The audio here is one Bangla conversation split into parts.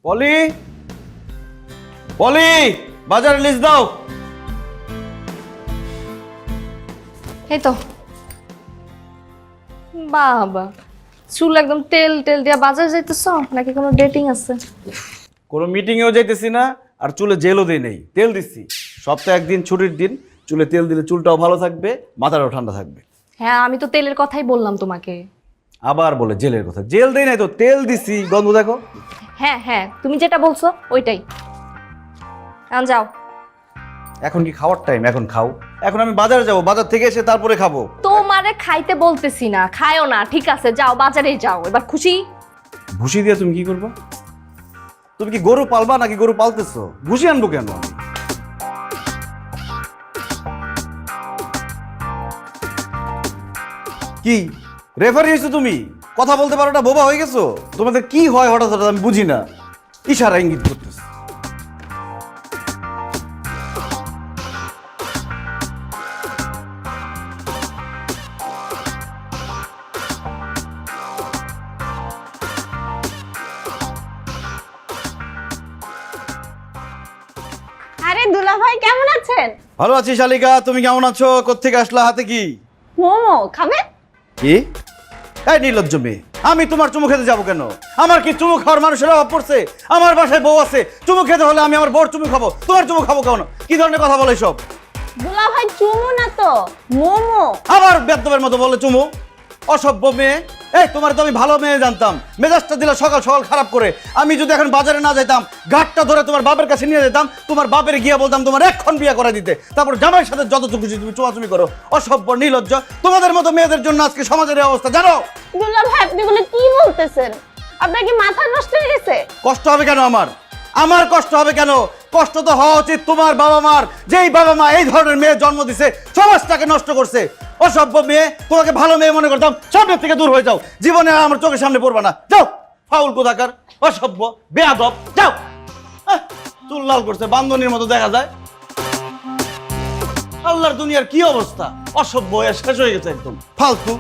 পলি, পলি, বাজারে লিস্ট দাও। এই তো বাবা, চুল একদম তেল তেল দিয়া বাজার যাইতেছ নাকি কোনো ডেটিং আছে? কোনো মিটিংয়েও যাইতেছি না, আর চুলে জেলও দিই নেই, তেল দিচ্ছি। সপ্তাহে একদিন ছুটির দিন চুলে তেল দিলে চুলটাও ভালো থাকবে, মাথাটাও ঠান্ডা থাকবে। হ্যাঁ, আমি তো তেলের কথাই বললাম তোমাকে। আবার বলে জেলের কথা, জেল দেই নাই তো, তেল দিছি, গন্ধ দেখো। হ্যাঁ হ্যাঁ, তুমি যেটা বলছো ওইটাই। এখন যাও। এখন কি খাওয়ার টাইম? এখন খাও। এখন আমি বাজারে যাবো, বাজার থেকে এসে তারপরে খাবো। তোমারে খাইতে বলতেছি না, খায়ও না, ঠিক আছে? যাও, বাজারে যাও। এবার খুশি? ভুসি দিয়ে তুমি কি করবা? তুমি কি গরু পালবা নাকি গরু পালতেছো? ভুসি আনবো কেন? কি রেফারি হয়েছো তুমি? কথা বলতে পারো না, বোবা হয়ে গেছো? তোমাদের কি হয় হঠাৎ হঠাৎ আমি বুঝি না। ইশারা ইঙ্গিত করতেছে। আরে দুলা ভাই কেমন আছেন? ভালো আছি শালিকা, তুমি কেমন আছো? কোত্থেকে আসলা? হাতে কি? মোমো খাবেন? কি? এই নির্লজ্জ মেয়ে, আমি তোমার চুমু খেতে যাবো কেন? আমার কি চুমু খাওয়ার মানুষের অভাব পড়ছে? আমার বাসায় বউ আছে, চুমু খেতে হলে আমি আমার বউর চুমু খাবো, তোমার চুমু খাবো কেন? কি ধরনের কথা বলে সব? দুলা ভাই চুমু না তো, মোমো। আবার বেদ্যবের মতো বলে চুমু। অসভ্য মেয়ে। এই তোমার তো আমি ভালো মেয়ে জানতাম, মেজাজটা দিলে সকাল সকাল খারাপ করে। আমি যদি এখন বাজারে না যেতাম, ঘাটটা ধরে তোমার বাপের কাছে নিয়ে যেতাম, তোমার বাপের গিয়ে বলতাম তোমার এক্ষণ বিয়ে করে দিতে, তারপর জামাইয়ের সাথে যতটুকু খুশি তুমি চুমাচুমি করো। অসভ্য, নির্লজ্জ। তোমাদের মতো মেয়েদের জন্য আজকে সমাজের এই অবস্থা, জানো? দুলা ভাই আপনি এগুলো কি বলতেছেন? আপনার কি মাথা নষ্ট হয়ে গেছে? কষ্ট হবে কেন আমার? আমার কষ্ট হবে কেন? কষ্ট তো হওয়া উচিত তোমার বাবা মার, যেই বাবা মা এই ধরনের মেয়ে জন্ম দিছে, সমাজটাকে নষ্ট করছে। অসভ্য মেয়ে, তোমাকে ভালো মেয়ে মনে করতাম, সামনের থেকে দূর হয়ে যাও। জীবনে আর আমার চোখের সামনে পড়বা না, যাও। ফাউল কোথাকার, অসভ্য, বেয়াদব, যাও। চুল লাল করছে, বান্ধনীর মতো দেখা যায়। আল্লাহর দুনিয়ার কি অবস্থা! অসভ্য হয়ে শেষ হয়ে গেছে একদম, ফালতু।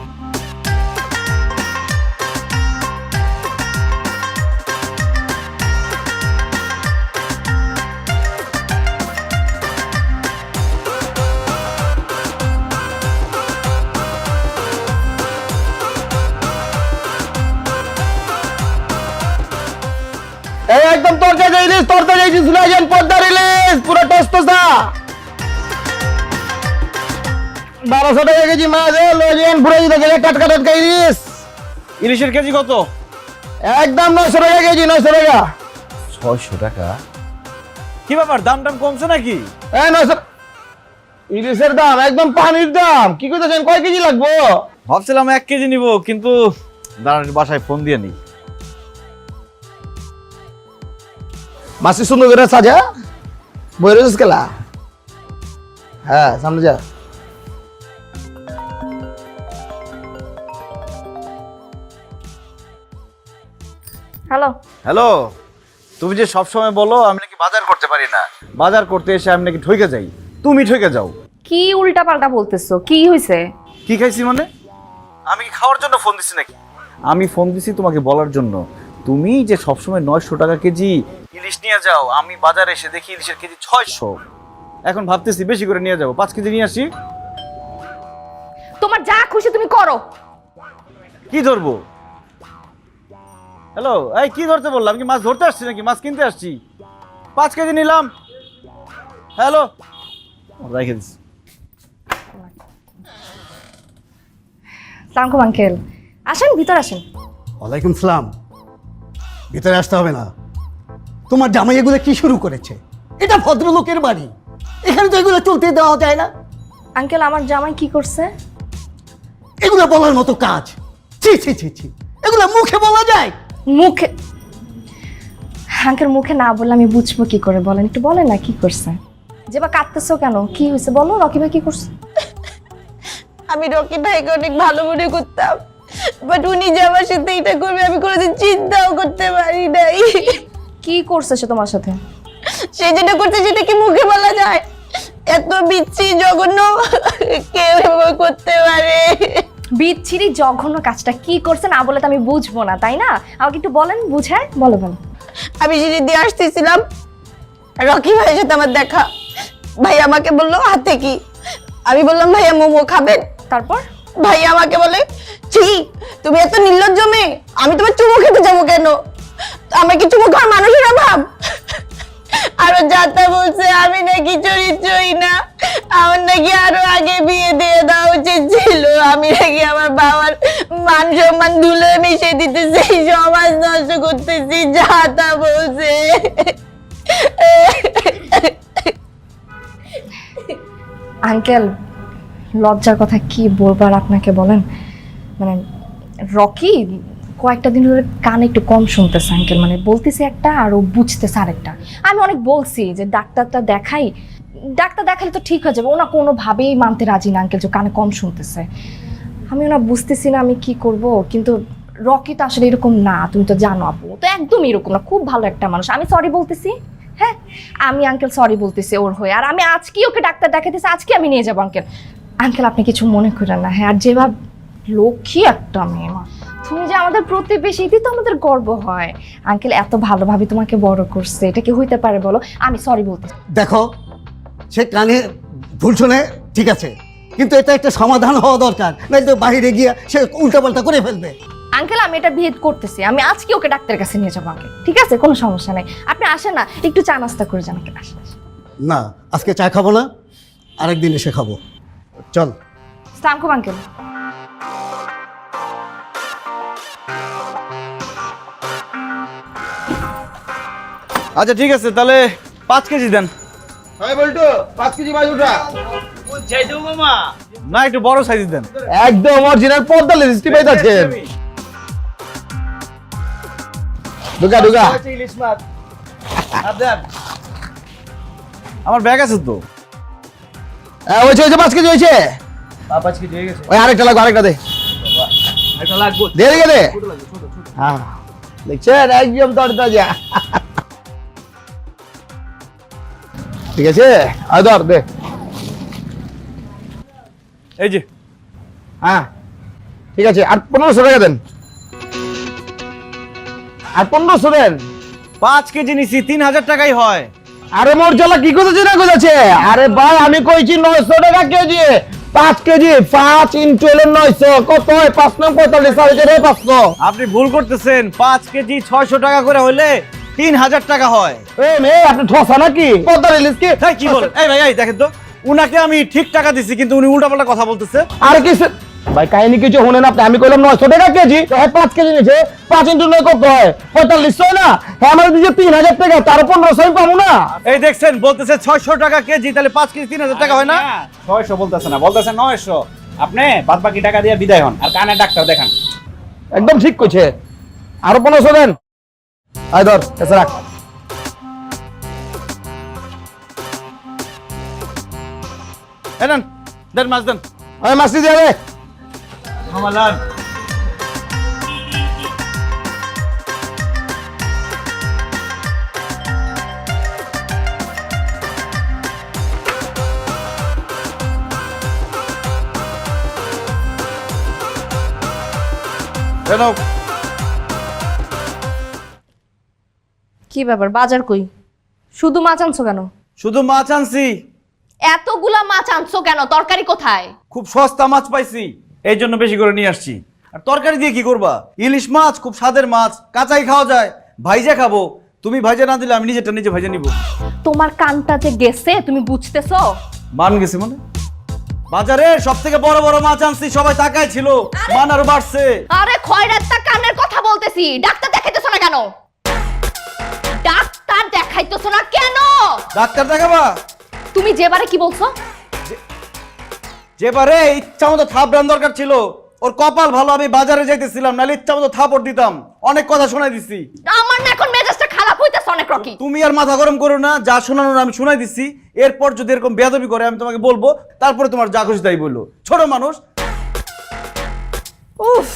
এই একদম তরকারি রিলিজ, তরকারি রিলিজ, সুলাইজান পর্দা রিলিজ, পুরো টসটসা। 1200 টাকা কেজি মাছ, লজেন পুরো দিতে গেলে টাটকা টাটকা ইলিশ। ইলিশের কেজি কত? একদম 900 টাকা কেজি, 900 টাকা। 600 টাকা? কি ব্যাপার, দাম টাম কমছে নাকি? এই 900 ইলিশের দাম একদম পানির দাম। কি কইতেছেন, কয় কেজি লাগবো? ভাবছিলাম 1 কেজি নিব, কিন্তু দাঁড়ান বাসায় ফোন দিয়ে নি। মাসি সুন্দর করে সাজা বইরেছিস কেলা? হ্যাঁ, সামনে যা। হ্যালো। হ্যালো, তুমি যে সবসময় বলো আমি নাকি বাজার করতে পারি না, বাজার করতে এসে আমি নাকি ঠকে যাই, তুমি ঠকে যাও। কি উল্টা পাল্টা বলতেছো? কি হয়েছে? কি খাইছি মানে? আমি কি খাওয়ার জন্য ফোন দিছি নাকি? আমি ফোন দিছি তোমাকে বলার জন্য, তুমি যে সবসময় 900 টাকা কেজি ইলিশ নিয়ে যাও, আমি বাজারে এসে দেখি ইলিশের কেজি 600। এখন ভাবতেছি বেশি করে নিয়ে যাবো, 5 কেজি নিয়ে আসি। তোমার যা খুশি তুমি করো। কি ধরবো? হ্যালো, এই কি ধরতে বললাম? কি মাছ ধরতে আসছি নাকি মাছ কিনতে আসছি? 5 কেজি নিলাম। হ্যালো, রেখে দিচ্ছি। সালাম আঙ্কেল, আসেন ভিতর আসেন। ওয়ালাইকুম সালাম। ভিতরে আসতে হবে না। তোমার জামাই এগুলো কি শুরু করেছে? এটা ভদ্রলোকের বাড়ি, এখানে তো এগুলো চলতে দেওয়া যায় না। আঙ্কেল, আমার জামাই কি করছে? এগুলো বলার মতো কাজ? ছি ছি ছি ছি, এগুলো মুখে বলা যায়? মুখে? আঙ্কেল মুখে না বললে আমি বুঝবো কি করে? বলেন, একটু বলেন না কি করছে। যে বা কাঁদতেছো কেন? কি হয়েছে বলো। রকি ভাই কি করছে? আমি রকি ভাইকে অনেক ভালো মনে করতাম, বাট উনি যে আমার সাথে এটা করবে আমি কোনোদিন চিন্তাও করতে পারি নাই। কি করছে সে তোমার সাথে? সে যেটা করছে সেটা কি মুখে বলা যায়? এত বিচ্ছি জঘন্য কেউ করতে পারে? বিচ্ছিরি জঘন্য কাজটা কি করছে না বলে তো আমি বুঝবো না, তাই না? আমাকে একটু বলেন, বুঝায় বলো। বলো। আমি সিঁড়ি দিয়ে আসতেছিলাম, রকি ভাইয়ের সাথে আমার দেখা। ভাই আমাকে বললো হাতে কি, আমি বললাম ভাইয়া মোমো খাবেন। তারপর ভাই আমাকে বলে, ছি তুমি এত নির্লজ্জ মেয়ে, আমি তোমার চুমু খেতে যাবো কেন, আমার কি চুমু খাওয়ার মানুষের অভাব? আরো যাতা বলছে আমি নাকি চরিত্রই না, আমার নাকি আরো আগে বিয়ে দিয়ে দেওয়া উচিত ছিল, আমি নাকি আমার বাবার মান সম্মান ধুলে মিশে দিতেছি, সমাজ নষ্ট করতেছি, যাতা বলছে। আঙ্কেল লজ্জার কথা কি বলবার আপনাকে বলেন, মানে রকি কয়েকটা দিন ধরে কানে একটু কম শুনতেছে আঙ্কেল, মানে বলতেছে একটা আর ও বুঝতেছে আরেকটা। আমি অনেক বলছি যে ডাক্তারটা দেখাই, ডাক্তার দেখালে তো ঠিক হয়ে যাবে, ওনা কোনোভাবেই মানতে রাজি না আঙ্কেল যে কানে কম শুনতেছে। আমি ওনা বুঝতেছি না আমি কি করব, কিন্তু রকি তো আসলে এরকম না, তুমি তো জানো আপু, ও তো একদম এরকম না, খুব ভালো একটা মানুষ। আমি সরি বলতেছি, হ্যাঁ আমি আঙ্কেল সরি বলতেছি ওর হয়ে, আর আমি আজকে ওকে ডাক্তার দেখাতেছি, আজকে আমি নিয়ে যাবো আঙ্কেল। আঙ্কেল আপনি কিছু মনে করেন না, হ্যাঁ আর যেভাবে লক্ষ্মী একটা মেয়ে মা, তুমি যে আমাদের প্রতিবেশী, এতে তো আমাদের গর্ব হয়। আঙ্কেল এত ভালোভাবে তোমাকে বড় করছে, এটা কি হইতে পারে বলো? আমি সরি বলতেছি। দেখো, সে কানে ভুল শুনে ঠিক আছে, কিন্তু এটা একটা সমাধান হওয়া দরকার, নয়তো বাইরে গিয়ে সে উল্টাপাল্টা করে ফেলবে। আঙ্কেল আমি এটা বিহেভ করতেছি, আমি আজকে ওকে ডাক্তারের কাছে নিয়ে যাবো আঙ্কেল, ঠিক আছে কোনো সমস্যা নাই। আপনি আসেন না, একটু চা নাস্তা করে যান আঙ্কেল, আসেন আসেন। না, আজকে চা খাবো না, আরেকদিন এসে খাবো, চল। সালাম খুব আঙ্কেল। আচ্ছা ঠিক আছে, তাহলে 5 কেজি দেন। হ্যাঁ বলতো 5 কেজি মাছ উঠা। না একটু বড় সাইজ দেন। একদম অরিজিনাল 45 স্টিপাইত আছে। ঢুকা ঢুকা। আমার ব্যাগ আছে তো। হয়েছে 5 কেজি হয়েছে। 5 কেজি হয়ে গেছে। ওই আরেকটা লাগবে, আরেকটা দে। এটা লাগবে। দে দে দে। হ্যাঁ দেখছেন একদম তরতাজা। ঠিক আছে আর ধর দে। এই যে হ্যাঁ ঠিক আছে, আর 1500 টাকা দেন। আর 1500 দেন। 5 কেজি নিছি 3000 টাকাই হয়। আরে মোর জ্বালা কি করতেছে না করতেছে? আরে ভাই আমি কইছি 900 টাকা কেজি, 5 কেজি 5 ইনটু 900 কত হয়? 5 9 45 আর রে 500। আপনি ভুল করতেছেন, 5 কেজি 600 টাকা করে হইলে 3000 টাকা হয়। এই মেয়ে আপনি ঠসা নাকি? কত রিলিজ কি? তাই কি বলেন? এই ভাই এই দেখেন তো, উনাকে আমি ঠিক টাকা দিছি কিন্তু উনি উল্টাপাল্টা কথা বলতেছে। আর কি ভাই কাহিনী কিছু শুনেন আপনি, আমি কইলাম 900 টাকা কেজি, তো 5 কেজি নিছে, 5 ইনটু 9 কত হয়? 4500 না? হ্যাঁ আমার দিছে 3000 টাকা, তার 1500 আমি পাবো না? এই দেখছেন বলতেছে 600 টাকা কেজি, তাহলে 5 কেজি 3000 টাকা হয় না? 600 বলতেছে না, বলতেছে 900। আপনি বাদ বাকি টাকা দিয়ে বিদায় হন আর কানে ডাক্তার দেখান। একদম ঠিক কইছে। আরো 1500 দেন। আয় ধর এসে রাখ। এই নেন, দেন মাছ দেন। আয় মাসি দিয়ে দে। মামালান কেন? কি ব্যাপার, বাজার কই? শুধু মাছ আনছো কেন? শুধু মাছ আনছি। এতগুলা মাছ আনছো কেন? তরকারি কোথায়? খুব সস্তা মাছ পাইছি, এই জন্য বেশি করে নিয়ে আসছি। আর তরকারি দিয়ে কি করবা? ইলিশ মাছ খুব স্বাদের মাছ, কাঁচাই খাওয়া যায়, ভাইজা খাবো। তুমি ভাইজা না দিলে আমি নিজেরটা নিজে ভাইজা নিব। তোমার কানটা যে গেছে তুমি বুঝতেছো? মান গেছে মানে? বাজারে সব থেকে বড় বড় মাছ আনছি, সবাই তাকায় ছিল, মান আরো বাড়ছে। আরে খয়রাতটা কানের কথা বলতেছি, ডাক্তার দেখাইতেছো না কেন? ডাক্তার দেখাইতেছো না কেন? ডাক্তার দেখাবা? তুমি যেবারে কি বলছো? যেবারে ইচ্ছা মতো থাপড়ান দরকার ছিল, ওর কপাল ভালো আমি বাজারে যাইতেছিলাম, নাহলে ইচ্ছা মতো থাপড় দিতাম। অনেক কথা শোনাই দিছি। আমার না এখন মেজাজটা খারাপ হইতেছে অনেক রকি। তুমি আর মাথা গরম করো না, যা শোনানোর আমি শোনাই দিছি। এরপর যদি এরকম বেয়াদবি করে আমি তোমাকে বলবো, তারপরে তোমার যা খুশি তাই বললো। ছোট মানুষ। উফ,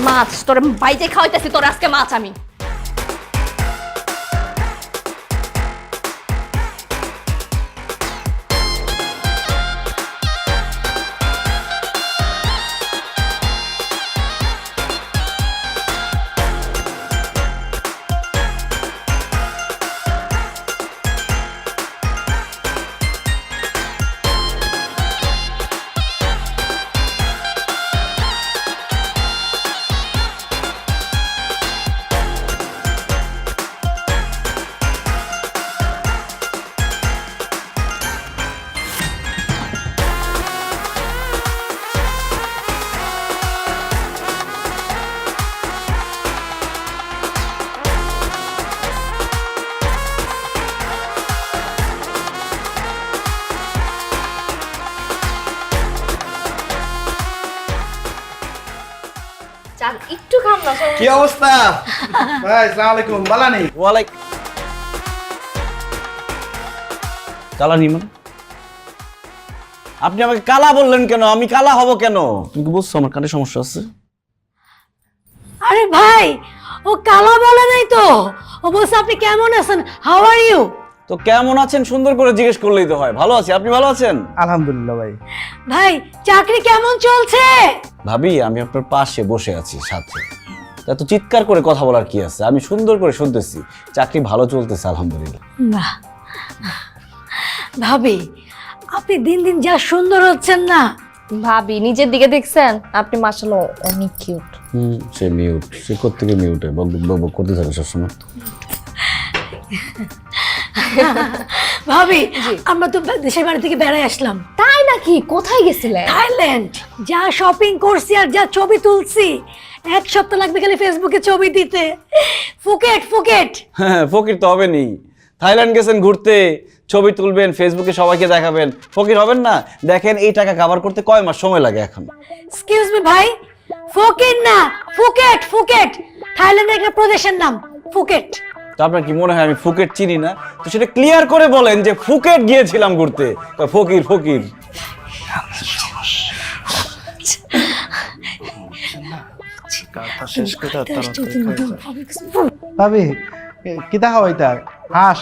মাছ তোর বাইরে খাওয়াইতেছি, তোর আজকে মাছ আমি। চাল একটু খাম না সবাই। কি অবস্থা ভাই? আসসালামু আলাইকুম। বালানি ওয়ালাইক কালা নি মানে? আপনি আমাকে কালা বললেন কেন? আমি কালা হব কেন? তুমি কি বুঝছো আমার কানে সমস্যা আছে? আরে ভাই, ও কালা বলে নাই তো, ও বলছে আপনি কেমন আছেন, হাউ আর ইউ। তো কেমন আছেন সুন্দর করে জিজ্ঞেস করলেই তো হয়। ভালো আছি, আপনি ভালো আছেন? আলহামদুলিল্লাহ ভাই। ভাই চাকরি কেমন চলছে? ভাবি আমি আপনার পাশে বসে আছি সাথে, তা তো চিৎকার করে কথা বলার কি আছে? আমি সুন্দর করে শুনতেছি চাকরি ভালো চলতেছে আলহামদুলিল্লাহ। বাহ, ভাবি আপনি দিন দিন যা সুন্দর হচ্ছেন না। ভাবি নিজের দিকে দেখছেন? আপনি মাশাআল্লাহ অনেক কিউট। সে মিউট, সে কোত্থেকে মিউটে বক করতে থাকে সবসময়। ভাবি আমরা তো দেশের বাড়ি থেকে বেড়াই আসলাম। তাই নাকি? কোথায় গেছিলেন? থাইল্যান্ড। যা শপিং করছি আর যা ছবি তুলছি, এক সপ্তাহ লাগবে খালি ফেসবুকে ছবি দিতে। Phuket Phuket. হ্যাঁ ফকির তো হবে নি। থাইল্যান্ড গেছেন ঘুরতে, ছবি তুলবেন, ফেসবুকে সবাইকে দেখাবেন, ফকির হবেন না? দেখেন এই টাকা কভার করতে কয় মাস সময় লাগে এখন। এক্সকিউজ মি ভাই, ফুকেট না ফুকেট ফুকেট, থাইল্যান্ডের একটা প্রদেশের নাম ফুকেট। তো আপনার কি মনে হয় আমি ফুকেট চিনি না? তো সেটা ক্লিয়ার করে বলেন যে ফুকেট গিয়েছিলাম ঘুরতে। ফকির ফকির ভাবি কিতা হয় তার হাঁস?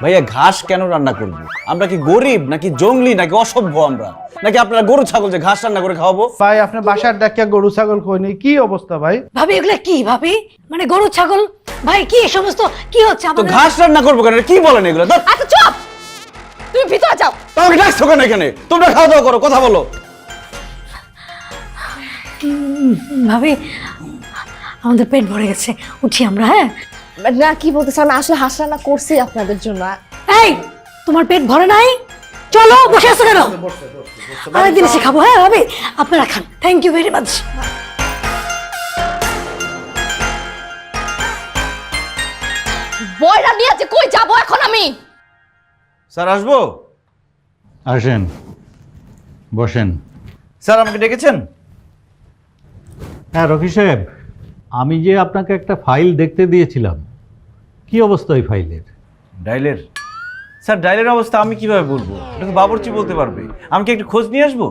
ভাইয়া ঘাস কেন রান্না করবো? আমরা কি গরিব নাকি জঙ্গলি নাকি অসভ্য আমরা? নাকি আপনারা গরু ছাগল যে ঘাস রান্না করে খাওয়াবো? ভাই আপনার বাসার ডাকিয়া গরু ছাগল কই নেই, কি অবস্থা ভাই? ভাবি এগুলা কি ভাবি? মানে গরু ছাগল ভাই কি এই সমস্ত কি হচ্ছে তো আমাদের? ঘাস রান্না করবো কেন? এটা কি বলেন এগুলো? আচ্ছা চুপ, তুমি ভিতরে যাও। তোমাকে ডাকছো কেন এখানে? তোমরা খাওয়া দাওয়া করো, কথা বলো। ভাবি আমাদের পেট ভরে গেছে, উঠি আমরা। হ্যাঁ না কি বলতেছেন? আমি আসলে হাঁস রান্না করছি আপনাদের জন্য। এই তোমার পেট ভরে নাই? চলো বসে আছো কেন? আরেকদিন এসে খাবো। হ্যাঁ ভাবি আপনারা খান, থ্যাংক ইউ ভেরি মাচ। বয়রা নিয়ে আছে, কই যাবো এখন আমি? স্যার আসবো? আসেন, বসেন। স্যার আমাকে ডেকেছেন? হ্যাঁ রকি সাহেব, আমি যে আপনাকে একটা ফাইল দেখতে দিয়েছিলাম, কি অবস্থা ওই ফাইলের? ডাইলের? স্যার ডাইলের অবস্থা আমি কিভাবে বলবো? এটা তো বাবুর্চি বলতে পারবে। আমি কি একটু খোঁজ নিয়ে আসবো?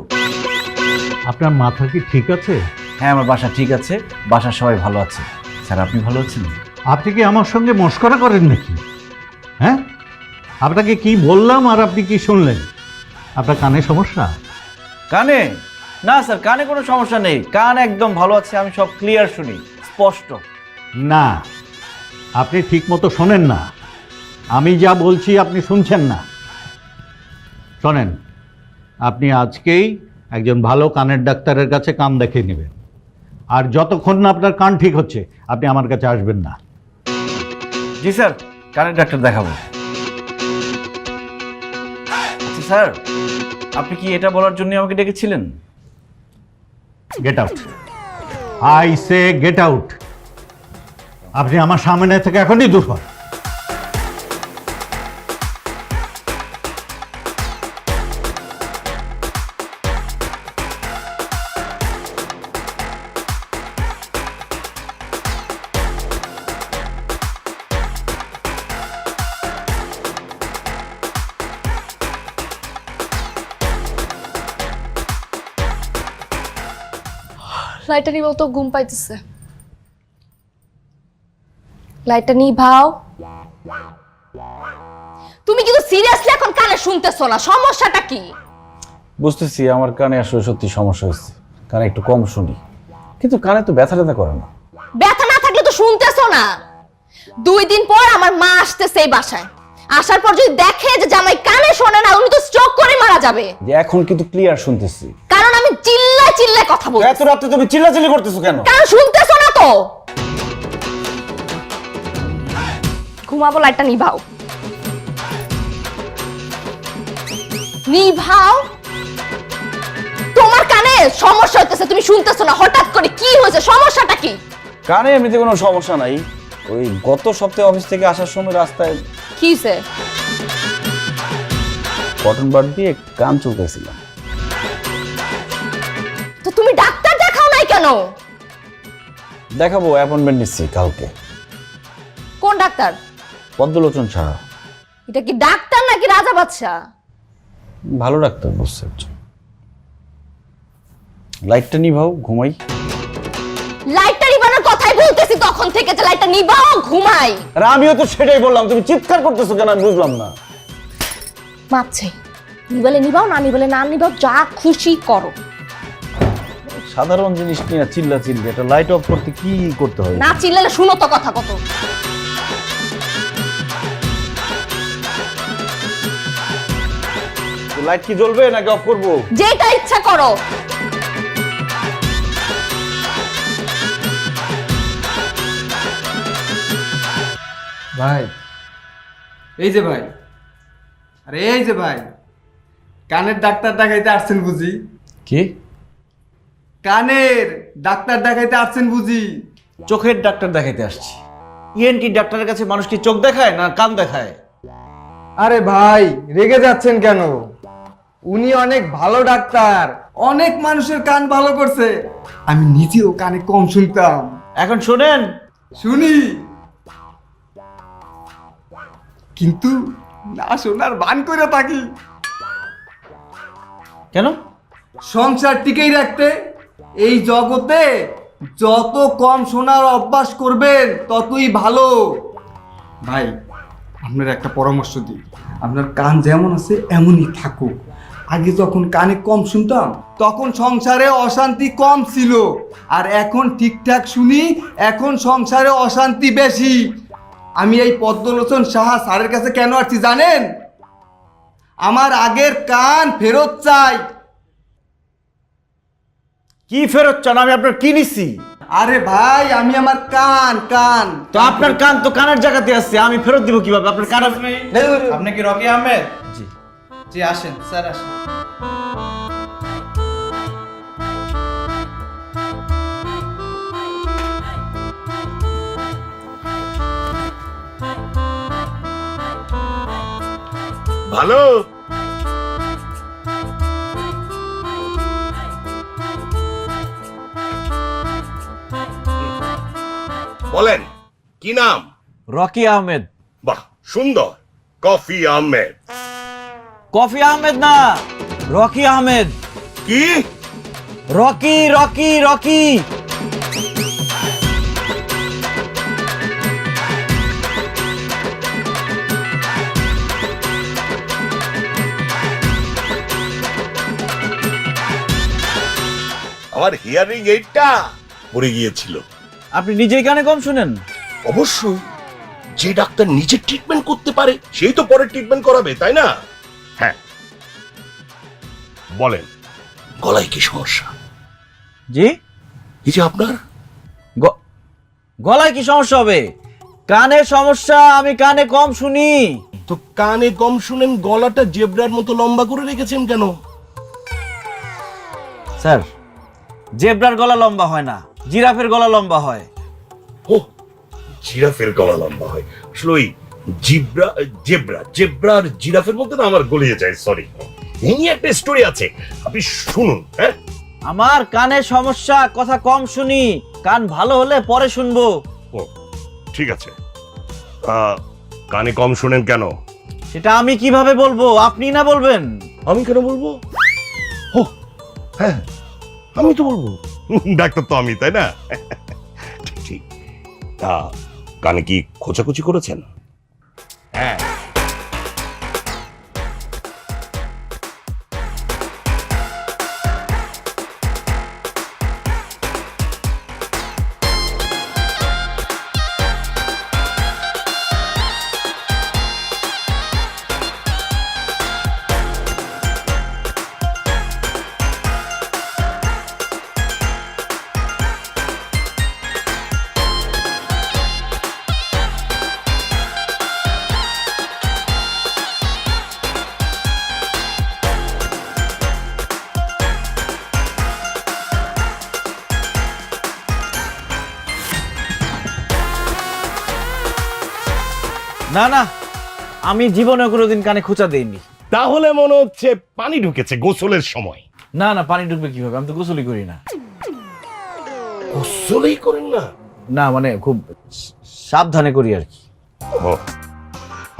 আপনার মাথা কি ঠিক আছে? হ্যাঁ আমার বাসা ঠিক আছে, বাসার সবাই ভালো আছে। স্যার আপনি ভালো আছেন? আপনি কি আমার সঙ্গে মস্করা করেন নাকি? হ্যাঁ, আপনাকে কি বললাম আর আপনি কি শুনলেন? আপনার কানে সমস্যা? কানে? না স্যার কানে কোনো সমস্যা নেই, কান একদম ভালো আছে, আমি সব ক্লিয়ার শুনি, স্পষ্ট। না, আপনি ঠিক মতো শোনেন না। আমি যা বলছি আপনি শুনছেন না। শোনেন, আপনি আজকেই একজন ভালো কানের ডাক্তারের কাছে কান দেখিয়ে নেবেন, আর যতক্ষণ না আপনার কান ঠিক হচ্ছে আপনি আমার কাছে আসবেন না। জি স্যার, কানের ডাক্তার দেখাবো। আচ্ছা স্যার, আপনি কি এটা বলার জন্য আমাকে ডেকেছিলেন? Get out, I say get out. আপনি আমার সামনে থেকে এখনই দূর হন। লাইটটা নিভাও তো, ঘুম পাইতেছে। লাইটটা নিভাও। তুমি কিন্তু সিরিয়াসলি এখন কানে শুনতেছো না, সমস্যাটা কি? বুঝতেছি আমার কানে আসলে সত্যি সমস্যা হয়েছে, কানে একটু কম শুনি, কিন্তু কানে তো ব্যথা ব্যথা করে না। ব্যথা না থাকলে তো শুনতেছো না। 2 দিন পর আমার মা আসতেছে এই বাসায়, আসার পর যদি দেখে যে জামাই কানে শোনে না, উনি তো স্ট্রোক করে মারা যাবে। যে এখন কিন্তু ক্লিয়ার শুনতেছি। কারণ আমি চিল্লায় চিল্লায় কথা বলছি। এত রাতে তুমি চিল্লাচিল্লি করতেছো কেন? কারণ শুনতেছো না তো। ঘুমাবো, লাইটটা নিভাও। নিভাও? তোমার কানে সমস্যা হইতেছে, তুমি শুনতেছো না, হঠাৎ করে কি হয়েছে, সমস্যাটা কি? কানে এমনিতে কোনো সমস্যা নাই, ওই গত সপ্তাহে অফিস থেকে আসার সময় রাস্তায় কি হয়েছে? কটন বাড দিয়ে কান চুলকাইছিলাম। তো তুমি ডাক্তার দেখাও নাই কেন? কেন? দেখাবো, অ্যাপয়েন্টমেন্ট নিচ্ছি কালকে। কোন ডাক্তার? পদ্মলোচন সাহা। এটা কি ডাক্তার নাকি রাজা বাদশা? ভালো ডাক্তার বলছে। লাইটটা নিভাও, ঘুমাই। লাইটটা নিবানোর কথাই বলতেছি তখন থেকে, যে লাইটটা নিবাও, ঘুমাই। আর আমিও তো সেটাই বললাম, তুমি চিৎকার করতেছো কেন আমি বুঝলাম না। মাপ চাই। নিবালে নিবাও, না নিবালে না নিবাও, যা খুশি করো। সাধারণ জিনিস নিয়ে চিল্লা চিল্লি, এটা লাইট অফ করতে কি করতে হয়? না চিল্লালে শুনো তো কথা কত। লাইট কি জ্বলবে নাকি অফ করবো? যেটা ইচ্ছা করো। ভাই, এই যে ভাই, আরে এই যে ভাই, কানের ডাক্তার দেখাইতে আসছেন বুঝি? কি? কানের ডাক্তার দেখাইতে আসছেন বুঝি? চোখের ডাক্তার দেখাইতে আসছি। ইএনটি ডাক্তারের কাছে মানুষ কি চোখ দেখায় না কান দেখায়? আরে ভাই, রেগে যাচ্ছেন কেন? উনি অনেক ভালো ডাক্তার, অনেক মানুষের কান ভালো করছে। আমি নিজেও কানে কম শুনতাম, এখন শোনেন, শুনি, কিন্তু না শোনার ভান করে থাকি। কেন? সংসার টিকেই রাখতে এই জগতে যত কম শোনার অভ্যাস করবেন ততই ভালো। ভাই, আপনার একটা পরামর্শ দিই, আপনার কান যেমন আছে এমনই থাকুক। আগে যখন কানে কম শুনতাম তখন সংসারে অশান্তি কম ছিল, আর এখন ঠিকঠাক শুনি, এখন সংসারে অশান্তি বেশি। আমি এই পদ্মলোচন সাহা স্যারের কাছে কেন আসছি জানেন? আমার আগের কান ফেরত চাই। কি ফেরত চান? আমি আপনার কি নিছি? আরে ভাই, আমি আমার কান কান তো আপনার কান তো কানের জায়গাতে আছে, আমি ফেরত দিব কিভাবে? আপনার কান আপনি কি রকি আহমেদ? জি জি, আসেন স্যার, আসেন। ভালো বলেন, কি নাম? রকি আহমেদ। বাহ, সুন্দর। কফি আহমেদ? কফি আহমেদ না, রকি আহমেদ। কি? Rocky Rocky Rocky. আমার হিয়ারিং এইডটা পড়ে গিয়েছিল। আপনি নিজেই কানে কম শুনেন? অবশ্যই, যে ডাক্তার নিজে ট্রিটমেন্ট করতে পারে সেই তো পরে ট্রিটমেন্ট করাবে, তাই না? হ্যাঁ, বলেন, গলায় কি সমস্যা? জি? এই যে আপনার গলায় কি সমস্যা হবে? কানের সমস্যা, আমি কানে কম শুনি। তো কানে কম শুনেন, গলাটা জেব্রার মতো লম্বা করে রেখেছেন কেন? স্যার, জেব্রার গলা লম্বা হয় না, জিরাফের গলা লম্বা হয়। ও, জিরাফের গলা লম্বা হয়। আসলে ওই জেব্রা আর জিরাফের মধ্যে না আমার গলিয়ে যায়, সরি। এই নিয়ে একটা স্টোরি আছে, আপনি শুনুন। হ্যাঁ, আমার কানের সমস্যা, কথা কম শুনি, কান ভালো হলে পরে শুনবো। ও ঠিক আছে। কানে কম শুনেন কেন? সেটা আমি কিভাবে বলবো? আপনি না বলবেন। আমি কেন বলবো? ও হ্যাঁ, আমি তো বলবো, ডাক্তার তো আমি, তাই না? ঠিক। তা কানে কি খোঁচাখুচি করেছেন? হ্যাঁ। না না, আমি জীবনে কোনোদিন কানে খোঁচা দেইনি। তাহলে মনে হচ্ছে পানি ঢুকেছে গোসলের সময়। না না, পানি ঢুকবে কিভাবে? আমি তো গোসলই করি না। গোসলই করেন না? না মানে খুব সাবধানে করি আর কি। ও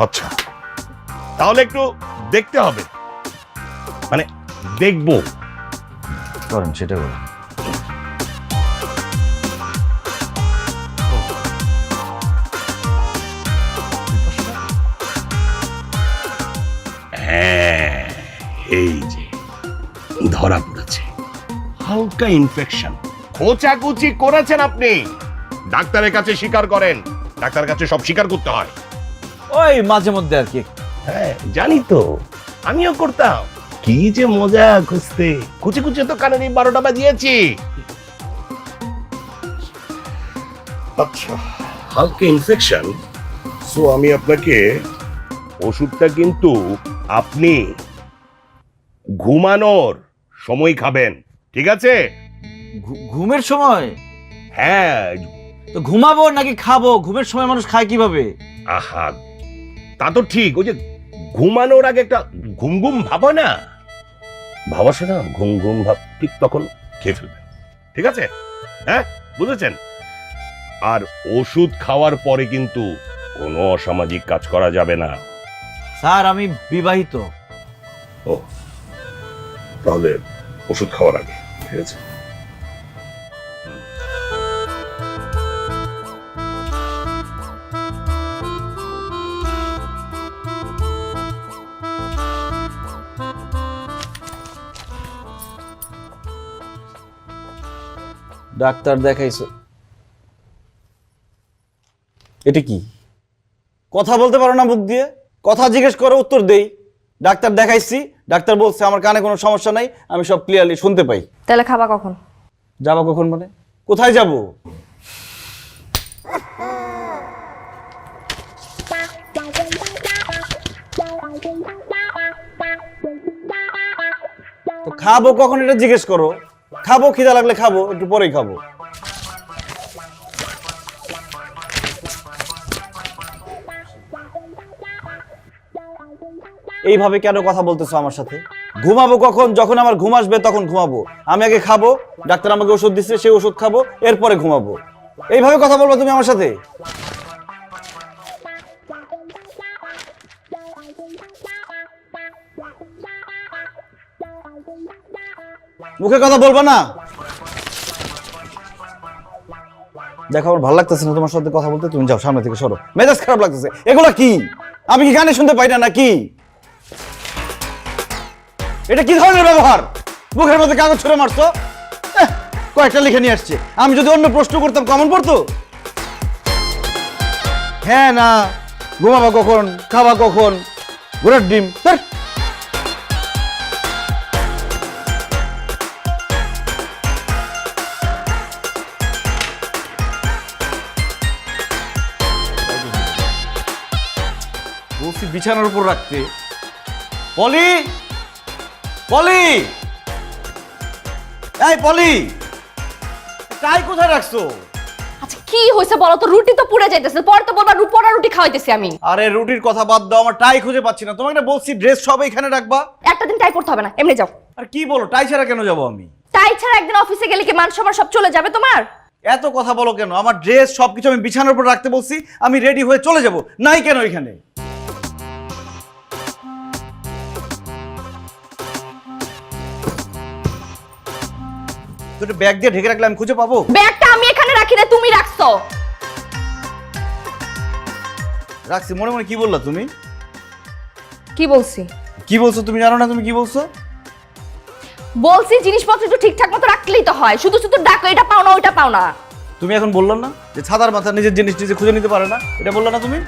আচ্ছা, তাহলে একটু দেখতে হবে, মানে দেখবো। করেন সেটা করেন। হ্যাঁ, এই যে ধরা পড়েছে, হালকা ইনফেকশন। খোঁচাকুচি করেছেন আপনি, ডাক্তারের কাছে স্বীকার করেন, ডাক্তারের কাছে সব স্বীকার করতে হয়। ওই মাঝে মধ্যে আর কি। হ্যাঁ জানি তো, আমিও করতাম। কি যে মজা খুঁজতে, কুচি কুচি তো কানের 12টা বাজিয়েছি। আচ্ছা, হালকা ইনফেকশন, সো আমি আপনাকে ওষুধটা কিন্তু আপনি ঘুমানোর সময় খাবেন, ঠিক আছে? ঘুমের সময়? হ্যাঁ। তো ঘুমাবো নাকি খাবো? ঘুমের সময় মানুষ খায় কিভাবে? আহা, তা তো ঠিক, ওই যে ঘুমানোর আগে একটা ঘুম ঘুম ভাব হয় না, ভাব আসে না, ঘুম ঘুম ভাব, ঠিক তখন খেয়ে ফেলবেন, ঠিক আছে? হ্যাঁ, বুঝেছেন? আর ওষুধ খাওয়ার পরে কিন্তু কোনো অসামাজিক কাজ করা যাবে না। স্যার আমি বিবাহিত। ও, তাহলে ওষুধ খাওয়ার আগে, ঠিক আছে? ডাক্তার দেখাইছো? এটা কি কথা বলতে পারো না মুখ দিয়ে? কথা জিজ্ঞেস করো, উত্তর দেই। ডাক্তার দেখাইছি, ডাক্তার বলছে আমার কানে কোনো সমস্যা নাই, আমি সব ক্লিয়ারলি শুনতে পাই। তাহলে খাবা কখন? যাবা কখন মানে? কোথায় যাব? তো খাবো কখন এটা জিজ্ঞেস করো। খাবো, খিদা লাগলে খাবো, একটু পরেই খাবো। এইভাবে কেন কথা বলতেছো আমার সাথে? ঘুমাবো কখন? যখন আমার ঘুম আসবে তখন ঘুমাবো। আমি আগে খাবো, ডাক্তার আমাকে ওষুধ দিচ্ছে, সেই ওষুধ খাবো, এরপরে ঘুমাবো। এইভাবে কথা বলবো তুমি আমার সাথে? মুখে কথা বলবো না? দেখো আমার ভালো লাগতেছে না তোমার সাথে কথা বলতে, তুমি যাও সামনে থেকে সরো। মেজাজ খারাপ লাগতেছে। এগুলা কি? আমি কি গানে শুনতে পাই না নাকি? এটা কি ধরনের ব্যবহার? মুখের মধ্যে কাগজ ছুঁড়ে মারছো। কয়েকটা লিখে নিয়ে আসছে, আমি যদি অন্য প্রশ্ন করতাম কমন পড়তো? হ্যাঁ না, ঘুমাবা কখন, খাবা কখন, ঘোড়ার ডিম। বলছি বিছানার উপর রাখতে। পলি, পলি, এই পলি, টাই কোথায় রাখছো? আচ্ছা কি হয়েছে বলো তো? রুটি তো পুড়ে যাইতেছে, পরে তো বলবা পড়া রুটি খাওয়াইতেছি আমি। আরে রুটির কথা বাদ দাও, আমার টাই খুঁজে পাচ্ছি না। তোমাকে না বলছি ড্রেস সব এখানে রাখবা। একটা দিন টাই পড়তে হবে না, এমনি যাও। আর কি বলো, টাই ছাড়া কেন যাবো আমি? টাই ছাড়া একদিন অফিসে গেলে কি মান সম্মান সব চলে যাবে তোমার? এত কথা বলো কেন? আমার ড্রেস সবকিছু আমি বিছানার উপর রাখতে বলছি, আমি রেডি হয়ে চলে যাব। নাই কেন এখানে? তোর ব্যাগ দিয়ে ঢেকে রাখলে আমি খুঁজে পাবো? ব্যাগটা আমি এখানে রাখি না, তুমি রাখছো। রাখছি। মনে মনে কি বললা তুমি? কি বলছি? কি বলছো তুমি জানো না? তুমি কি বলছো? বলছি জিনিসপত্র একটু ঠিকঠাক মতো রাখলেই তো হয়, শুধু শুধু ডাকো এটা পাও না ওইটা পাও না। তুমি এখন বললা না যে ছাতার মাথা নিজের জিনিস নিজে খুঁজে নিতে পারে না? এটা বললা না তুমি?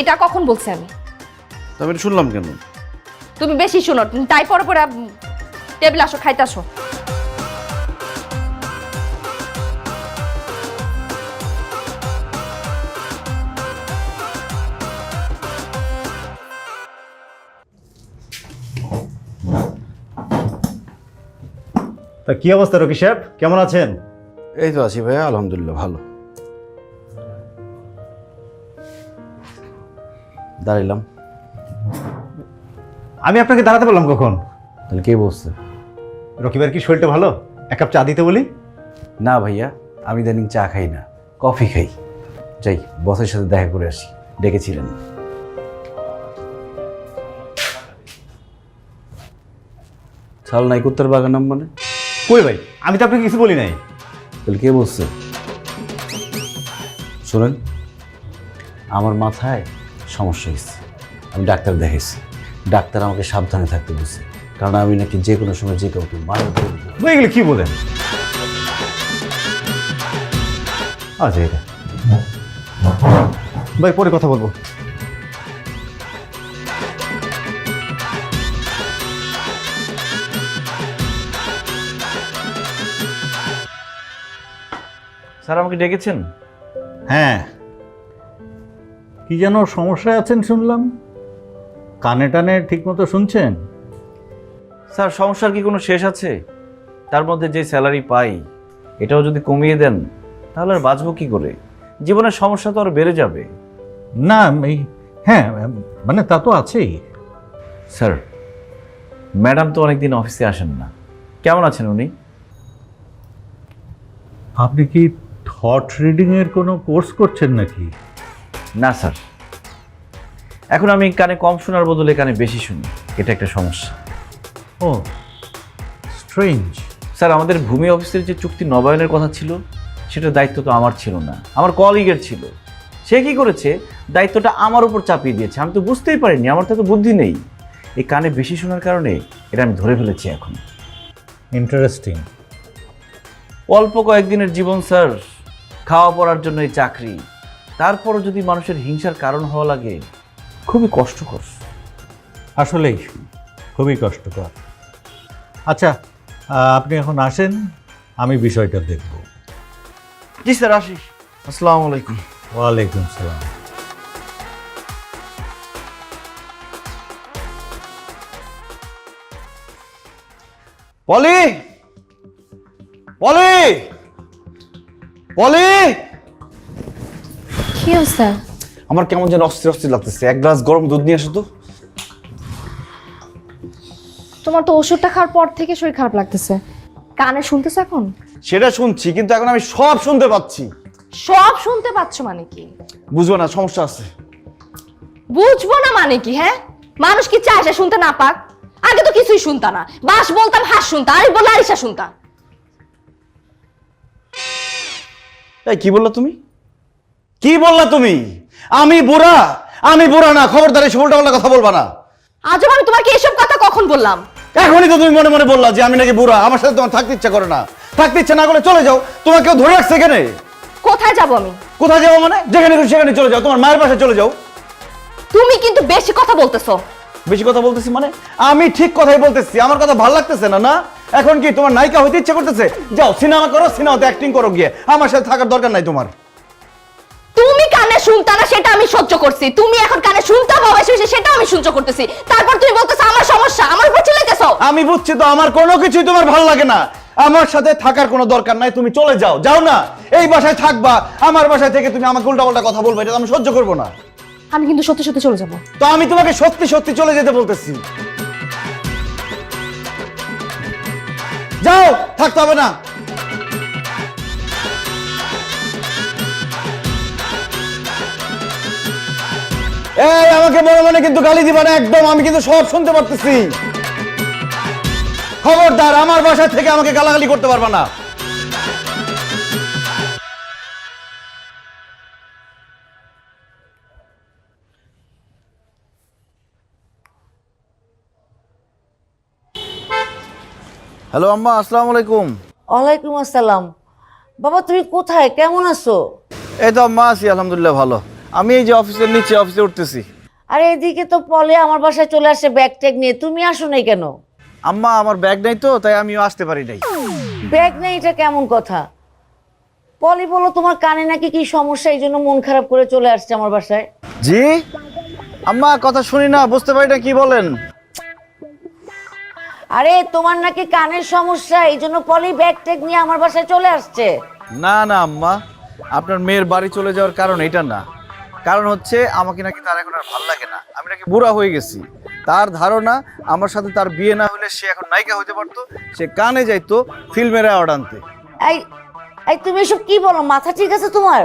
এটা কখন বলছি আমি? তবে এটা শুনলাম কেন? তুমি বেশি শুনো। তাই পরে পরে টেবিল আসো, খাইতে আসো। তা কি অবস্থা রকি সাহেব, কেমন আছেন? এই তো আছি ভাইয়া, আলহামদুলিল্লাহ ভালো। দাঁড়াইলাম। আমি আপনাকে দাঁড়াতে বললাম কখন? তাহলে কে বলছে? রকিবার কি শরীরটা ভালো? এক কাপ চা দিতে বলি? না ভাইয়া, আমি ইদানিং চা খাই না, কফি খাই। যাই বসের সাথে দেখা করে আসি, ডেকেছিলেন। চাল নাই কুত্তার বাগানাম মানে? কই ভাই, আমি তো আপনাকে কিছু বলি নাই। তাহলে কে বলছে? শোনেন, আমার মাথায় সমস্যা হয়েছে, আমি ডাক্তার দেখাইছি। ডাক্তার আমাকে সাবধানে থাকতে বলছে, কারণ আমি নাকি যে কোনো সময় যে কাউকে মারা দেবো। ভাই এগুলো কি বলেন? আচ্ছা এটা ভাই পরে কথা বলবো। স্যার আমাকে ডেকেছেন? হ্যাঁ, কি যেন সমস্যায় আছেন শুনলাম, কানে টানে ঠিক মতো শুনছেন? স্যার সমস্যার কি কোনো শেষ আছে? তার মধ্যে যে স্যালারি পাই এটাও যদি কমিয়ে দেন তাহলে আর বাঁচবো কি করে? জীবনের সমস্যা তো আরো বেড়ে যাবে। না হ্যাঁ মানে তা তো আছেই। স্যার ম্যাডাম তো অনেকদিন অফিসে আসেন না, কেমন আছেন উনি? আপনি কি থট রিডিংয়ের কোনো কোর্স করছেন নাকি? না স্যার, এখন আমি কানে কম শোনার বদলে কানে বেশি শুনি, এটা একটা সমস্যা। ও স্ট্রেঞ্জ। স্যার আমাদের ভূমি অফিসের যে চুক্তি নবায়নের কথা ছিল সেটার দায়িত্ব তো আমার ছিল না, আমার কলিগের ছিল। সে কি করেছে, দায়িত্বটা আমার উপর চাপিয়ে দিয়েছে। আমি তো বুঝতেই পারিনি, আমার তো বুদ্ধি নেই। এই কানে বেশি শোনার কারণে এটা আমি ধরে ফেলেছি এখন। ইন্টারেস্টিং। অল্প কয়েকদিনের জীবন স্যার, খাওয়া পড়ার জন্য এই চাকরি, তারপরও যদি মানুষের হিংসার কারণ হওয়া লাগে, খুবই কষ্টকর। আসলেই খুবই কষ্টকর। আচ্ছা আপনি এখন আসেন, আমি বিষয়টা দেখব। জি স্যার, আসি। আসসালামু আলাইকুম। ওয়ালাইকুম সালাম। পলি, পলি, পলি। কি হয়েছে? আমার কেমন যেন অস্থির অস্থির লাগতেছে, এক গ্লাস গরম দুধ নিয়ে আসো তো। তোমার তো ওষুধটা খাওয়ার পর থেকে শরীর খারাপ লাগতেছে, কানে শুনতেছো এখন? সেটা শুনছি, কিন্তু এখন আমি সব শুনতে পাচ্ছি। সব শুনতে পাচ্ছ মানে কি? বুঝবো না, সমস্যা আছে। বুঝবো না মানে কি? হ্যাঁ, মানুষ কি চায় সে শুনতে না পাক? আগে তো কিছুই শুনতা না, বাস বলতাম হাস শুনতা, আরে বললে আরিসা শুনতা। এই কি বললা তুমি? কি বললা তুমি? আমি বুড়া? আমি বুড়া না, খবরদার এসব উল্টাপাল্টা কথা বলবা না। আজব আমি তোমাকে এসব কথা কখন বললাম? এখনই তো তুমি মনে মনে বললা যে আমি নাকি বুড়া, আমার সাথে তোমার থাকতে ইচ্ছা করে না। থাকতে ইচ্ছা না করে চলে যাও, তোমাকে কেউ ধরে রাখছে এখানে? কোথায় যাব আমি? কোথায় যাবো মানে? যেখানে খুশি সেখানে চলে যাও, তোমার মায়ের বাসায় চলে যাও। তুমি কিন্তু বেশি কথা বলতেছো। বেশি কথা বলতেছি মানে? আমি ঠিক কথাই বলতেছি, আমার কথা ভালো লাগতেছে না? না এখন কি তোমার নায়িকা হইতে ইচ্ছা করতেছে? যাও সিনেমা করো, সিনেমাতে অ্যাক্টিং করো গিয়ে, আমার সাথে থাকার দরকার নাই তোমার। তুমি কানে শুনতা না সেটা আমি সহ্য করছি, তুমি এখন কানে শুনতে হবে সেটা আমি সহ্য করতেছি, তারপর তুমি বলতেছো আমার সমস্যা, আমার উপর চিল্লাইতেছো। আমি বুঝছি তো, আমার কোনো কিছুই তোমার ভালো লাগে না। আমার সাথে থাকার কোনো দরকার নাই, তুমি চলে যাও। যাও না, এই বাসায় থাকবা, আমার বাসায় থেকে তুমি আমাকে উল্টাপাল্টা কথা বলবে, এটা আমি সহ্য করবো না। আমি কিন্তু সত্যি সত্যি চলে যাব। তো আমি তোমাকে সত্যি সত্যি চলে যেতে বলতেছি। যাও, থাকতে হবে না। এই আমাকে মনে মনে কিন্তু গালি দিবা না একদম, আমি কিন্তু সব শুনতে পারতেছি। খবরদার, আমার বাসা থেকে আমাকে গালাগালি করতে পারবা না। হ্যালো আম্মা, আসসালামু আলাইকুম। ওয়ালাইকুম আসসালাম। বাবা তুমি কোথায়, কেমন আছো? এই তো আম্মা আছি, আলহামদুলিল্লাহ ভালো। আমি এই যে অফিসের নিচে অফিসে উঠতেছি। আরে এদিকে তো পলে আমার বাসায় চলে আসে ব্যাগ ট্যাগ নিয়ে, তুমি আসো নাই কেন? আম্মা আমার ব্যাগ নাই তো, তাই আমিও আসতে পারি নাই। ব্যাগ নেই এটা কেমন কথা? পলি বলো তোমার কানে নাকি কি সমস্যা, এই জন্য মন খারাপ করে চলে আসছে আমার বাসায়। জি আম্মা, কথা শুনি না, বুঝতে পারি না কি বলেন। আরে তোমার নাকি কানের সমস্যা, এই জন্য পলি ব্যাগ ট্যাগ নিয়ে আমার বাসায় চলে আসছে। না না আম্মা, আপনার মেয়ের বাড়ি চলে যাওয়ার কারণ এটা না। কারণ হচ্ছে আমাকে নাকি তার এখন আর ভালো লাগে না, আমি নাকি বুড়া হয়ে গেছি। তার ধারণা আমার সাথে তার বিয়ে না হলে সে এখন নায়িকা হতে পারতো, সে কানে যাইতো ফিল্মের অ্যাওয়ার্ড আনতে। এই এই তুমি এসব কি বলো? মাথা ঠিক আছে তোমার?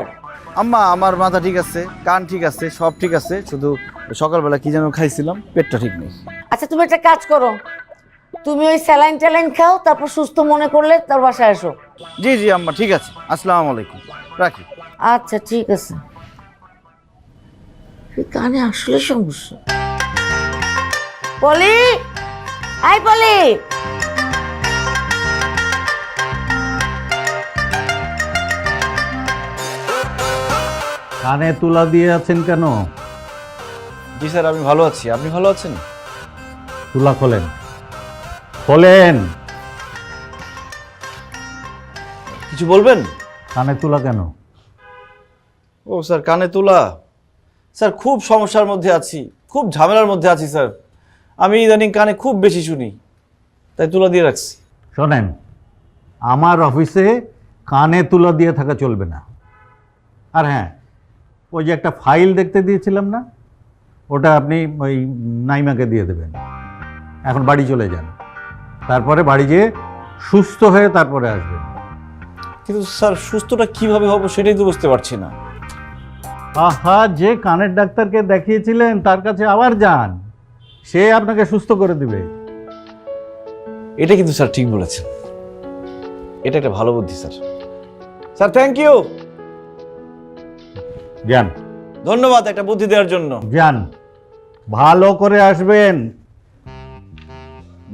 আম্মা আমার মাথা ঠিক আছে, কান ঠিক আছে, সব ঠিক আছে, শুধু সকালবেলা কি যেন খাইছিলাম, পেটটা ঠিক নেই। আচ্ছা তুমি একটা কাজ করো, তুমি ওই স্যালাইন ট্যালাইন খাও, তারপর সুস্থ মনে করলে তার বাসায় আসো। জি জি আম্মা, ঠিক আছে, আসসালামু আলাইকুম, রাখি। আচ্ছা ঠিক আছে। এই কানে আসলে সমস্যা। পলি, আই পলি। কানে তুলা দিয়ে আছেন কেন? জি স্যার, আমি ভালো আছি। আপনি ভালো আছেন? তুলা খোলেন, খোলেন। কিছু বলবেন? কানে তুলা কেন? ও স্যার, কানে তুলা। স্যার খুব সমস্যার মধ্যে আছি, খুব ঝামেলার মধ্যে আছি স্যার। আমি ইদানিং কানে খুব বেশি শুনি, তাই তুলা দিয়ে রাখছি। শোনেন, আমার অফিসে কানে তুলা দিয়ে থাকা চলবে না। আর হ্যাঁ, ওই যে একটা ফাইল দেখতে দিয়েছিলাম না, ওটা আপনি ওই নাইমাকে দিয়ে দেবেন। এখন বাড়ি চলে যান, তারপরে বাড়ি যেয়ে সুস্থ হয়ে তারপরে আসবেন। কিন্তু স্যার সুস্থটা কিভাবে হবো সেটাই তো বুঝতে পারছি না। আহা, যে কানের ডাক্তারকে দেখিয়েছিলেন তার কাছে আবার যান, সে আপনাকে সুস্থ করে দিবে। এটা কিন্তু স্যার ঠিক বলেছেন, এটা একটা ভালো বুদ্ধি স্যার। স্যার থ্যাংক ইউ, যান। ধন্যবাদ একটা বুদ্ধি দেওয়ার জন্য। যান, ভালো করে আসবেন।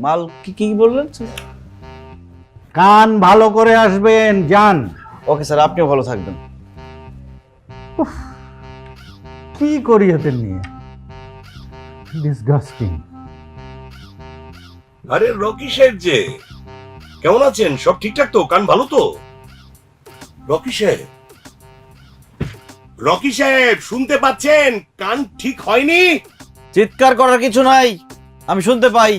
মাল কি কি বললেন? কান ভালো করে আসবেন, যান। ওকে স্যার, আপনিও ভালো থাকবেন। কি করি এদের নিয়ে, ডিসগাস্টিং। আরে রকি সাহেব যে, কেমন আছেন? সব ঠিকঠাক তো? কান ভালো তো? রকি সাহেব, রকি সাহেব শুনতে পাচ্ছেন? কান ঠিক হয়নি? চিৎকার করার কিছু নাই, আমি শুনতে পাই।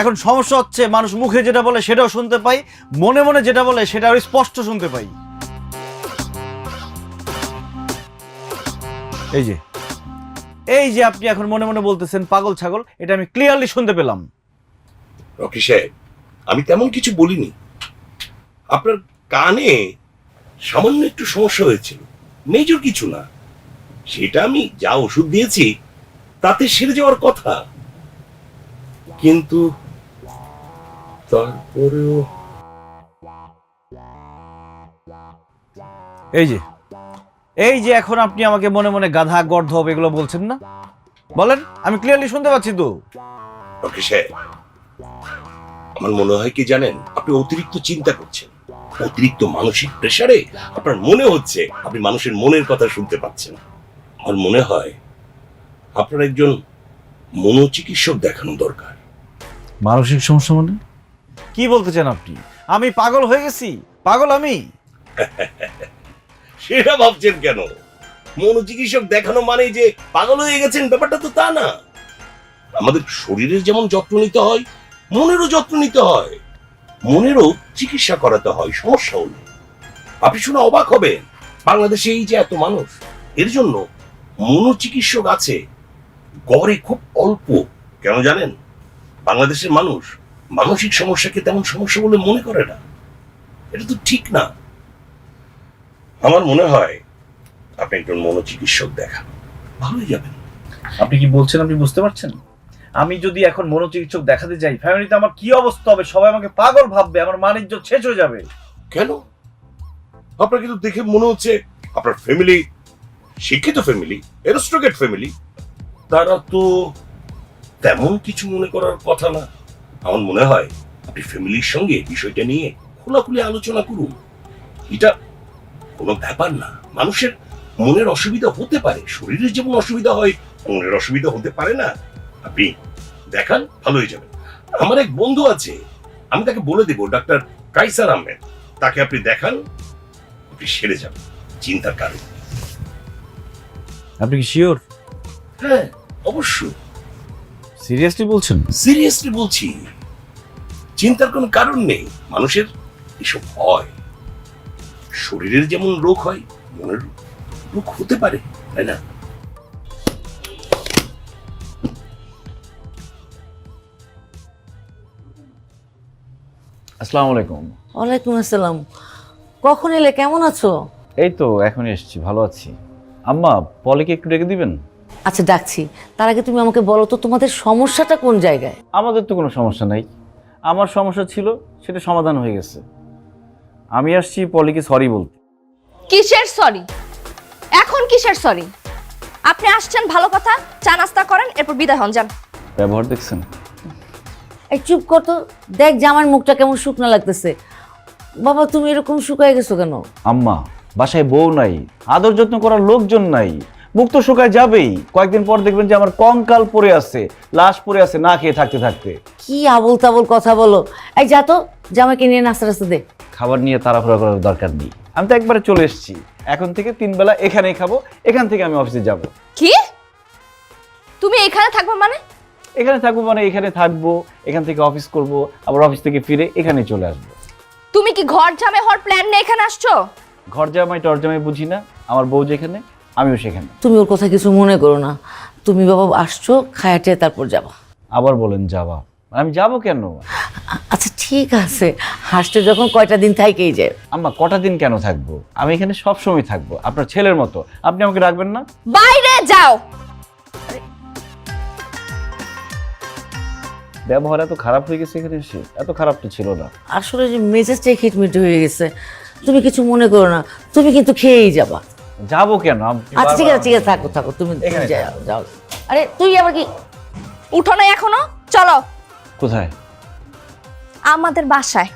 এখন সমস্যা হচ্ছে মানুষ মুখে যেটা বলে সেটাও শুনতে পাই, মনে মনে যেটা বলে সেটা আরো স্পষ্ট শুনতে পাই। এই যে আপনি এখন মনে মনে বলতেছেন পাগল ছাগল, এটা আমি ক্লিয়ারলি শুনতে পেলাম। রকি সাহেব, আমি তেমন কিছু বলিনি। আপনার কানে সামান্য একটু সমস্যা হয়েছিল, মেজর কিছু না। সেটা আমি যা ওষুধ দিয়েছি তাতে সেরে যাওয়ার কথা, কিন্তু তারপরেও এই যে এখন আপনি আমাকে মনে মনে গাধা গর্ধব এগুলো বলছেন না, বলেন, আমি ক্লিয়ারলি শুনতে পাচ্ছি তো। রকি সাহেব, আমার মনে হয় কি জানেন, আপনি অতিরিক্ত চিন্তা করছেন। অতিরিক্ত মানসিক প্রেসারে আপনার মনে হচ্ছে আপনি মানুষের মনের কথা শুনতে পাচ্ছেন। আমার মনে হয় আপনার একজন মনোচিকিৎসক দেখানো দরকার। মানসিক সমস্যা মানে? কি বলতে চান আপনি? আমি পাগল হয়ে গেছি? পাগল আমি? সেটা ভাবছেন কেন? মনোচিকিৎসক দেখানো মানে যে পাগল হয়ে গেছেন ব্যাপারটা তো তা না। আমাদের শরীরের যেমন যত্ন নিতে হয়, মনেরও যত্ন নিতে হয়, মনেরও চিকিৎসা করাতে হয় সমস্যা হলে। আপনি শুনে অবাক হবেন, বাংলাদেশে এই যে এত মানুষ, এর জন্য মনোচিকিৎসক আছে গড়ে খুব অল্প। কেন জানেন? বাংলাদেশের মানুষ মানসিক সমস্যাকে তেমন সমস্যা বলে মনে করে না। এটা তো ঠিক না। আমার মনে হয় আপনি একজন মনোচিকিৎসক দেখান, ভালোই যাবেন। আপনি কি বলছেন আপনি বুঝতে পারছেন? আমি যদি এখন মনোচিকিৎসক দেখাতে যাই, ফ্যামিলিতে আমার কি অবস্থা হবে? সবাই আমাকে পাগল ভাববে, আমার মান ইজ্জত শেষ হয়ে যাবে। কেন? আপনার কিন্তু দেখে মনে হচ্ছে আপনার ফ্যামিলি শিক্ষিত ফ্যামিলি, এরিস্টোক্রেট ফ্যামিলি। তারা তো তেমন কিছু মনে করার কথা না। আমার মনে হয় আপনি ফ্যামিলির সঙ্গে বিষয়টা নিয়ে খোলাখুলি আলোচনা করুন। এটা কোনো ব্যাপার না। মানুষের মনের অসুবিধা হতে পারে, শরীরের যেমন অসুবিধা হয় মনের অসুবিধা হতে পারে না। আপনি দেখান, ভালো হয়ে যাবেন। আমার এক বন্ধু আছে, আমি তাকে বলে দেব, ডাক্তার কাইসার আহমেদ, তাকে আপনি দেখান, আপনি সেরে যাবেন, চিন্তার কারণ। আপনি কি শিওর? হ্যাঁ অবশ্যই, সিরিয়াসলি বলছেন? সিরিয়াসলি বলছি, চিন্তার কোনো কারণ নেই। মানুষের এসব হয়, শরীরের যেমন রোগ হয় মনের রোগ হতে পারে, তাই না? আসসালামু আলাইকুম। ওয়ালাইকুম আসসালাম। কখন এলে, কেমন আছো? এই তো এখনই এসেছি, ভালো আছি। আম্মা, পলিকে একটু ডেকে দিবেন? আচ্ছা ডাকছি, তার আগে তুমি আমাকে বলো তো তোমাদের সমস্যাটা কোন জায়গায়? আমাদের তো কোনো সমস্যা নাই। আমার সমস্যা ছিল, সেটা সমাধান হয়ে গেছে। আমি আসছি পলিকে সরি বলতে। কিসের সরি? এখন কিসের সরি? আপনি আসছেন ভালো কথা, চা নাস্তা করেন, এরপর বিদায় হন, যান। ব্যবহার দেখছেন? এই চুপ কর তো, দেখ যে আমার মুখটা কেমন শুকনো লাগতেছে। বাবা তুমি এরকম শুকায় গেছো কেন? আম্মা, বাসায় বউ নাই, আদর যত্ন করার লোকজন নাই, মুখ তো শুকায় যাবেই। কয়েকদিন পর দেখবেন যে আমার কঙ্কাল পড়ে আছে, লাশ পড়ে আছে না খেয়ে থাকতে থাকতে। কি আবল তাবল কথা বলো। এই যা তো, জামাইকে নিয়ে নাস্তা রাস্তা দে। খাবার নিয়ে তাড়াহুড়া করার দরকার নেই, আমি তো একবারে চলে এসেছি। এখন থেকে 3 বেলা এখানেই খাবো, এখান থেকে আমি অফিসে যাব। কি? তুমি এখানে থাকবে মানে? এখানে থাকবো মানে এখানে থাকবো, এখান থেকে অফিস করব, আবার অফিস থেকে ফিরে এখানেই চলে আসবো। তুমি কি ঘর জামাই হওয়ার প্ল্যান নিয়ে এখানে আসছো? ঘর জামাই টর জামাই বুঝি না, আমার বউ যেখানে আমিও সেখানে। তুমি ওর কথা কিছু মনে করো না, তুমি বাবা আসছো, খায়াটে তারপর যাবা। আবার বলেন যাবা, আমি যাব কেন? আচ্ছা ঠিক আছে, হাসতে যখন কয়টা দিন থাইকেই যায়। আম্মা, কটা দিন কেন থাকবো? আমি এখানে সব সময় থাকবো, আপনার ছেলের মতো। আপনি আমাকে রাখবেন না? বাইরে যাও। ব্যবহার এত খারাপ হয়ে গেছে এখানে এসে? এত খারাপ তো ছিল না। আসলে যে মেজাজটাই খিটমিট হয়ে গেছে, তুমি কিছু মনে করো না, তুমি কিন্তু খেয়েই যাবা। যাবো কেন? আপনি আচ্ছা ঠিক আছে বারবার- ঠিক আছে, থাকো থাকো, তুমি এখানে যাও যাও। আরে তুই আবার কি? উঠো না এখনো, চলো কোথায়? আমাদের বাসায়।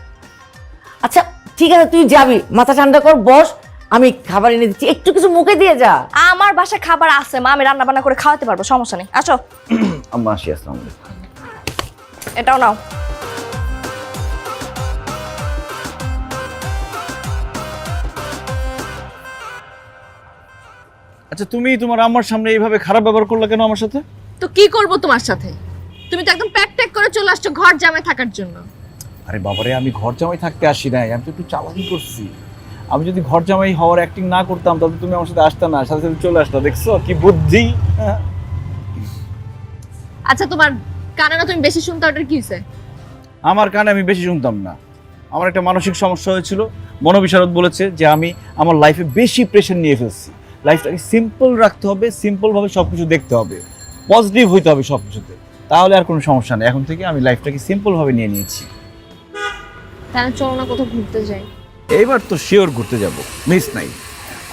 আচ্ছা ঠিক আছে, তুই যাবি, মাথা ঠান্ডা কর, বস, আমি খাবার এনে দিচ্ছি, একটু কিছু মুখে দিয়ে যা। আমার বাসায় খাবার আছে মা, আমি রান্না বান্না করে খাওয়াতে পারবো, সমস্যা নেই। আসো। আম্মা আসি, আসসালামু আলাইকুম। এটাও নাও। আচ্ছা, তুমি তোমার আম্মার সামনে এইভাবে খারাপ ব্যবহার করলে কেন আমার সাথে? তো কি করব তোমার সাথে? তুমি তো একদম প্যাক ট্যাক করে চলে আসছো ঘর জামাই থাকার জন্য। আরে বাবারে, আমি ঘর জামাই থাকতে আসি নাই, আমি তো একটু চালাকি করছি। আমি যদি ঘর জামাই হওয়ার অ্যাক্টিং না করতাম তাহলে তুমি আমার সাথে আসতে না, সাথে সাথে চলে আসতা। দেখছো কি বুদ্ধি? আচ্ছা তোমার কানে না তুমি বেশি শুনতে, ওটার কি হয়েছে? আমার কানে আমি বেশি শুনতাম না। আমার একটা মানসিক সমস্যা হয়েছিল, মনোবিশারদ বলেছে যে আমি আমার লাইফে বেশি প্রেশার নিয়ে ফেলছি। লাইফটাকে সিম্পল রাখতে হবে, সিম্পলভাবে সব কিছু দেখতে হবে, পজিটিভ হইতে হবে সব কিছুতে, তাহলে আর কোনো সমস্যা নেই। এখন থেকে আমি লাইফটাকে সিম্পলভাবে নিয়ে নিয়েছি। তাহলে চলো না কোথাও ঘুরতে যাই। এইবার তো শিওর ঘুরতে যাব, মিস নাই।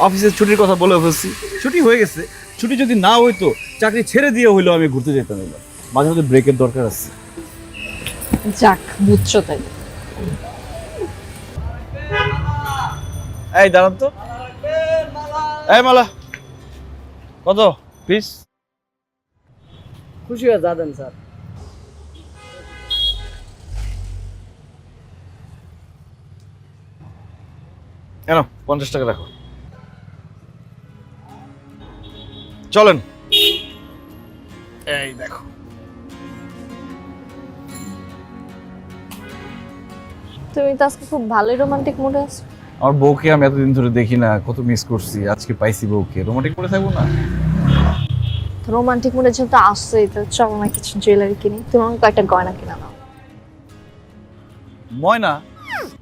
অফিসের ছুটির কথা বলে ফেলছি, ছুটি হয়ে গেছে। ছুটি যদি না হইতো, চাকরি ছেড়ে দিয়ে হইলেও আমি ঘুরতে যেতাম। এবার মাঝে মাঝে ব্রেকের দরকার আছে। যাক, বুঝছো তাই। এই দাঁড়ান তো, এই মালা কত পিস? খুশি হয়ে যাবেন স্যার। কেন 50 টাকা রাখো। চলেন। এই দেখো, তুমি তো আজকে খুব ভালোই রোমান্টিক মুডে আছো। আমার বউকে আমি এতদিন ধরে দেখি না, কত মিস করছি। আজকে পাইছি বউকে, রোমান্টিক করে থাকবো না? রোমান্টিক মুডে যেহেতু আসছোই, তো চলো না কিছু জুয়েলারি কিনি। তুমি আমাকে কয়েকটা গয়না কিনা নাও। ময়না?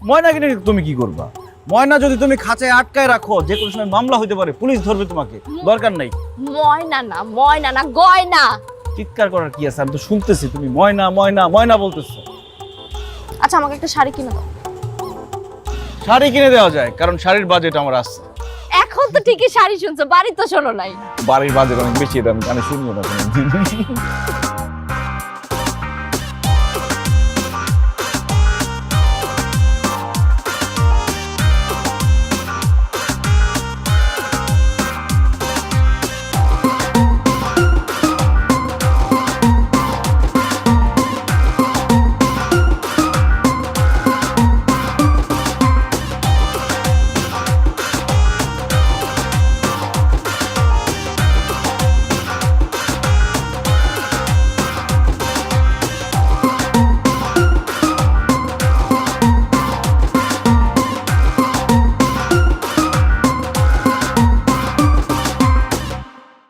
ময়না কিনে তুমি কি করবা? ময়না যদি তুমি খাঁচায় আটকায় রাখো, যে কোনো সময় মামলা হইতে পারে, পুলিশ ধরবে তোমাকে। দরকার নাই। ময়না না গয়না। চিৎকার করার কি আছে? আমি তো শুনতেছি তুমি ময়না ময়না ময়না বলতেছো। আচ্ছা আমাকে একটা শাড়ি কিনে দাও। শাড়ি কিনে দেওয়া যায়, কারণ শাড়ির বাজেট আমার আছে। এখন তো ঠিকই শাড়ি শুনছো, বাড়ি তো শোনো নাই। বাড়ির বাজেট অনেক বেশি, এটা আমি শুনবো না কোনোদিন।